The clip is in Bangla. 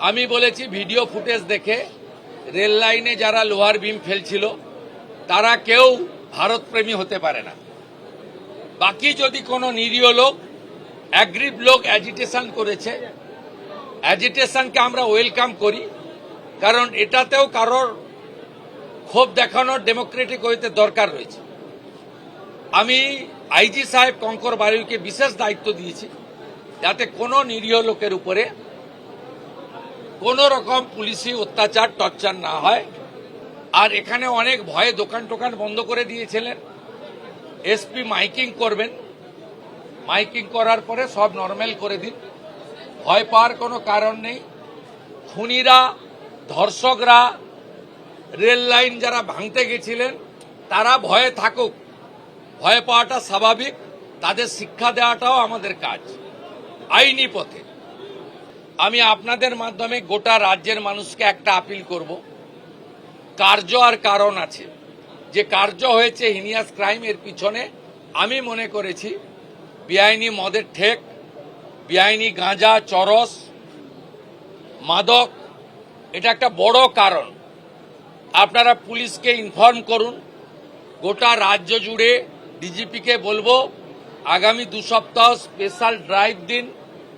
আমি বলেছি ভিডিও ফুটেজ দেখে রেল লাইনে যারা লোহার বিম ফেলছিল তারা কেউ ভারতপ্রেমী হতে পারে না। বাকি যদি কোনো নিরীহ লোক অ্যাগ্রিভ লোক অ্যাজিটেশন করেছে, অ্যাজিটেশনকে আমরা ওয়েলকাম করি, কারণ এটাতেও কারোর ক্ষোভ দেখানোর ডেমোক্রেটিক ওয়েতে দরকার রয়েছে। আমি আইজি সাহেব কঙ্কর বাড়িকে বিশেষ দায়িত্ব দিয়েছি যাতে কোনো নিরীহ লোকের উপরে কোনো রকম পুলিশি অত্যাচার টর্চার না হয়। আর এখানে অনেক ভয়ে দোকান টোকান বন্ধ করে দিয়েছিলেন। এসপি মাইকিং করবেন, মাইকিং করার পরে সব নর্মাল করে দিন, ভয় পাওয়ার কোনো কারণ নেই। খুনিরা, ধর্ষকরা, রেল লাইন যারা ভাঙতে গেছিলেন তারা ভয়ে থাকুক, ভয় পাওয়াটা স্বাভাবিক, তাদের শিক্ষা দেওয়াটাও আমাদের কাজ আইনি পথে। আমি আপনাদের মাধ্যমে গোটা রাজ্যের মানুষকে একটা আপিল করব, কার্য আর কারণ আছে। যে কার্য হয়েছে হিনিয়াস ক্রাইম, এর পিছনে আমি মনে করেছি বেআইনি মদের ঠেক, বেআইনি গাঁজা, চরস, মাদক, এটা একটা বড় কারণ। আপনারা পুলিশকে ইনফর্ম করুন। গোটা রাজ্য জুড়ে ডিজিপিকে বলবো আগামী 2 সপ্তাহ স্পেশাল ড্রাইভ দিন।